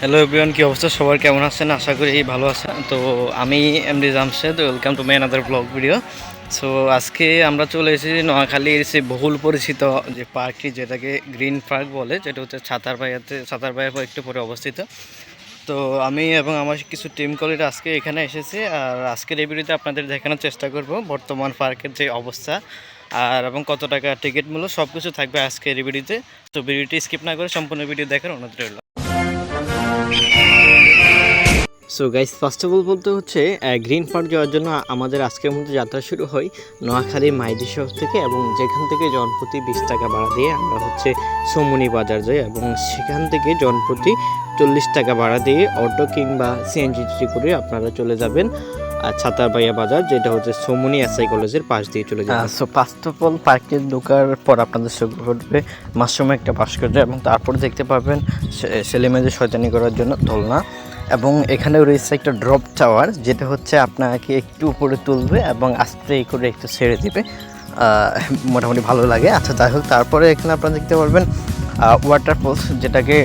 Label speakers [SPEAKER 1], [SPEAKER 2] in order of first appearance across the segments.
[SPEAKER 1] Hello everyone, কি অবস্থা সবার, কেমন আছেন? আশা করি ভালো আছেন। তো আমি MD Jamshed, welcome to my another blog video. So আজকে আমরা চলে এসেছি নোয়াখালীর সে বহুল পরিচিত যে পার্কটি, যেটাকে গ্রিন পার্ক বলে, যেটা হচ্ছে ছাতারবাইয়ের পর একটু পরে অবস্থিত। তো আমি এবং আমার কিছু টিম কলিগ আজকে এখানে এসেছি, আর আজকের এই ভিডিওতে আপনাদের দেখানোর চেষ্টা করব বর্তমান পার্কের যে অবস্থা আর এবং কত টাকা টিকিট মূল্য, সব কিছু থাকবে আজকের এই ভিডিওতে। তো ভিডিওটি স্কিপ না করে সম্পূর্ণ ভিডিও দেখার অনুরোধ রইল। So guys, first of all বলতে হচ্ছে গ্রিন পার্ক যাওয়ার জন্য আমাদের আজকের মধ্যে যাত্রা শুরু হয় নোয়াখালী মাইজি শহর থেকে, এবং যেখান থেকে জনপ্রতি 20 টাকা ভাড়া দিয়ে আমরা হচ্ছে সমুনি বাজার যাই, এবং সেখান থেকে জনপ্রতি 40 টাকা ভাড়া দিয়ে অটো কিংবা সিএনজি করে আপনারা চলে যাবেন ছাতারবাইয়া বাজার, যেটা হচ্ছে সমুনি এসআই কলেজের পাশ দিয়ে চলে যাবে। সো ফার্স্ট অফ অল পার্কে ঢোকার পর আপনাদের চোখে পড়বে মাশরুম একটা ভাস্কর্য, এবং তারপর দেখতে পাবেন ছেলেমেয়েদের শয়তানি করার জন্য দোলনা, এবং এখানে রয়েছে একটা ড্রপ টাওয়ার, যেটা হচ্ছে আপনাকে একটু উপরে তুলবে এবং আস্তে করে একটু ছেড়ে দিবে, মোটামুটি ভালো লাগে। আচ্ছা, যাই হোক, তারপরে এখানে আপনারা দেখতে পারবেন ওয়াটারফলস, যেটাকে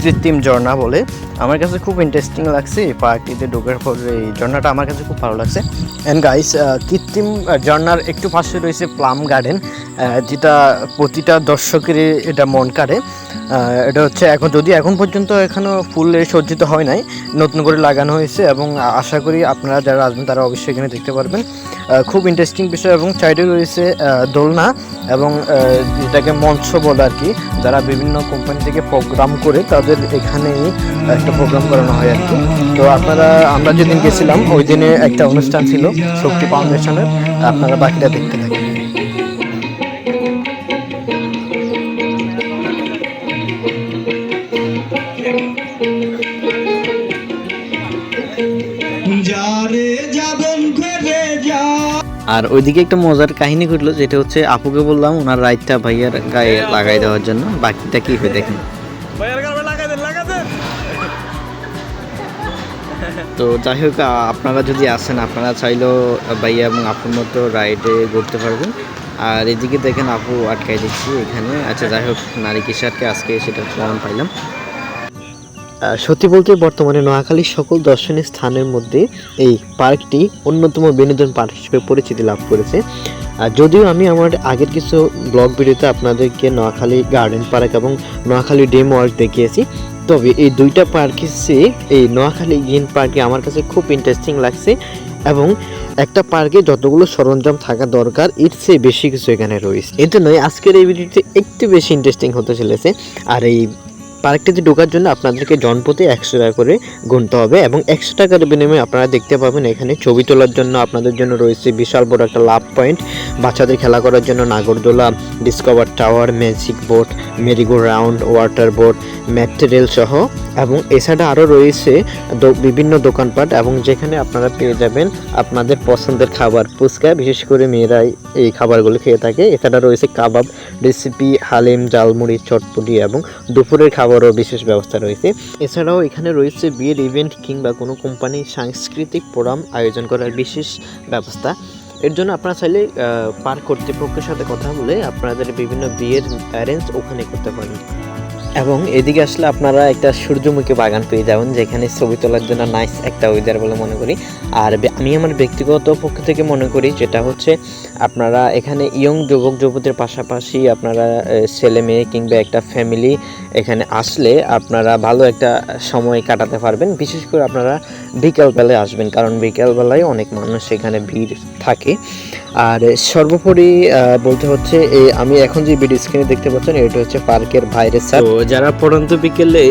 [SPEAKER 1] কৃত্রিম ঝর্ণা বলে। আমার কাছে খুব ইন্টারেস্টিং লাগছে এই পার্কটিতে ঢোকার পর, এই ঝর্ণাটা আমার কাছে খুব ভালো লাগছে। অ্যান্ড গাইস, কৃত্রিম ঝর্ণার একটু পাশে রয়েছে প্লাম গার্ডেন, যেটা প্রতিটা দর্শকেরই এটা মন কাড়ে। এটা হচ্ছে এখন পর্যন্ত এখনও ফুলে সজ্জিত হয় নাই, নতুন করে লাগানো হয়েছে, এবং আশা করি আপনারা যারা আসবেন তারা অবশ্যই এখানে দেখতে পারবেন। খুব ইন্টারেস্টিং বিষয়। এবং সাইডে রয়েছে দোলনা, এবং যেটাকে মঞ্চ বলে আর কি, যারা বিভিন্ন কোম্পানি থেকে প্রোগ্রাম করে তাদের এখানেই একটা প্রোগ্রাম করানো হয় আর কি। তো আমরা যেদিন গেছিলাম ওই দিনে একটা অনুষ্ঠান ছিল শক্তি ফাউন্ডেশনের, আপনারা বাকিটা দেখতে থাকেন। আর ওইদিকে একটা মজার কাহিনী ঘটলো, যেটা হচ্ছে আপুকে বললাম ওনার রাইটটা ভাইয়ার গায়ে লাগাই দেওয়ার জন্য, বাকিটা কি হয়ে দেখেন। তো যাই হোক, আপনারা যদি আসেন, আপনারা চাইলেও ভাইয়া এবং আপুর মতো রাইডে ঘুরতে পারবেন। আর এদিকে দেখেন আপু আটকাই দিচ্ছি এখানে। আচ্ছা, যাই হোক, নারী কিশোরকে আজকে সেটা প্রমাণ পাইলাম। সত্যি বলতে বর্তমানে নোয়াখালীর সকল দর্শনীয় স্থানের মধ্যে এই পার্কটি অন্যতম বিনোদন পার্ক হিসেবে পরিচিতি লাভ করেছে। যদিও আমি আমার আগের কিছু ব্লগ ভিডিওতে আপনাদেরকে নোয়াখালী গার্ডেন পার্ক এবং নোয়াখালী ড্রিম ওয়ার্ল্ড দেখিয়েছি, তবে এই দুইটা পার্কের চেয়ে এই নোয়াখালী গ্রিন পার্কে আমার কাছে খুব ইন্টারেস্টিং লাগছে, এবং একটা পার্কে যতগুলো সরঞ্জাম থাকা দরকার এর চেয়ে বেশি কিছু এখানে রয়েছে। এর জন্যই আজকের এই ভিডিওটি একটু বেশি ইন্টারেস্টিং হতে চলেছে। আর এই পার্কটিতে ঢোকার জন্য আপনাদেরকে জনপ্রতি 100 টাকা করে গুনতে হবে, এবং 100 টাকার বিনিময়ে আপনারা দেখতে পাবেন এখানে ছবি তোলার জন্য আপনাদের জন্য রয়েছে বিশাল বড় একটা লাভ পয়েন্ট, বাচ্চাদের খেলা করার জন্য নাগরদোলা, discover tower, magic boat, merry go round, water boat, material সহ, এবং এছাড়া আরও রয়েছে বিভিন্ন দোকানপাট, এবং যেখানে আপনারা পেয়ে যাবেন আপনাদের পছন্দের খাবার, ফুচকা, বিশেষ করে মেয়েরাই এই খাবারগুলো খেয়ে থাকে। এছাড়া রয়েছে কাবাব রেসিপি, হালিম, জালমুড়ি, চটপটি, এবং দুপুরের খাবারও বিশেষ ব্যবস্থা রয়েছে। এছাড়াও এখানে রয়েছে বিয়ের ইভেন্ট কিংবা কোনো কোম্পানির সাংস্কৃতিক প্রোগ্রাম আয়োজন করার বিশেষ ব্যবস্থা। এর জন্য আপনারা চাইলে পার্ক কর্তৃপক্ষের সাথে কথা বলে আপনাদের বিভিন্ন বিয়ের অ্যারেঞ্জ ওখানে করতে পারেন। এবং এদিকে আসলে আপনারা একটা সূর্যমুখী বাগান পেয়ে যাবেন, যেখানে ছবি তোলার জন্য নাইস একটা ওয়েদার বলে মনে করি। আর আমি আমার ব্যক্তিগত পক্ষ থেকে মনে করি যেটা হচ্ছে, আপনারা এখানে ইয়ং যুবক যুবতীর পাশাপাশি আপনারা ছেলে মেয়ে কিংবা একটা ফ্যামিলি এখানে আসলে আপনারা ভালো একটা সময় কাটাতে পারবেন। বিশেষ করে আপনারা বিকালবেলায় আসবেন, কারণ বিকালবেলায় অনেক মানুষ এখানে ভিড় থাকে। আর সর্বোপরি বলতে হচ্ছে, আমি এখন যে ভিডিও স্ক্রিনে দেখতে পাচ্ছেন এটা হচ্ছে পার্কের বাইরের সাইড। তো যারা পড়ন্ত বিকেলে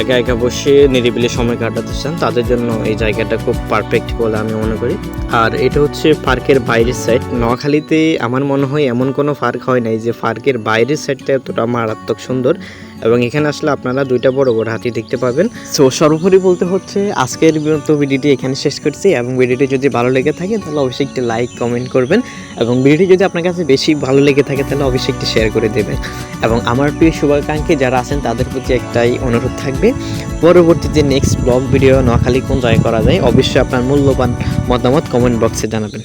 [SPEAKER 1] একা একা বসে নিরিবিলি সময় কাটাতে চান তাদের জন্য এই জায়গাটা খুব পারফেক্ট বলে আমি মনে করি। আর এটা হচ্ছে পার্কের বাইরের সাইড। নোয়াখালীতে আমার মনে হয় এমন কোনো পার্ক হয় নাই যে পার্কের বাইরের সাইডটা এতটা মারাত্মক সুন্দর, এবং এখানে আসলে আপনারা দুইটা বড় বড় হাতি দেখতে পাবেন। সো সর্বোপরি বলতে হচ্ছে আজকের ভিডিওটি এখানে শেষ করছি, এবং ভিডিওটি যদি ভালো লেগে থাকে তাহলে অবশ্যই একটি লাইক কমেন্ট করবেন, এবং ভিডিওটি যদি আপনার কাছে বেশি ভালো লেগে থাকে তাহলে অবশ্যই একটি শেয়ার করে দেবেন। এবং আমার প্রিয় শুভাকাঙ্ক্ষী যারা আছেন তাদের প্রতি একটাই অনুরোধ থাকবে, পরবর্তীতে নেক্সট ব্লগ ভিডিও নোয়াখালী কোন জায়গায় করা যায় অবশ্যই আপনার মূল্যবান মতামত কমেন্ট বক্সে জানাবেন।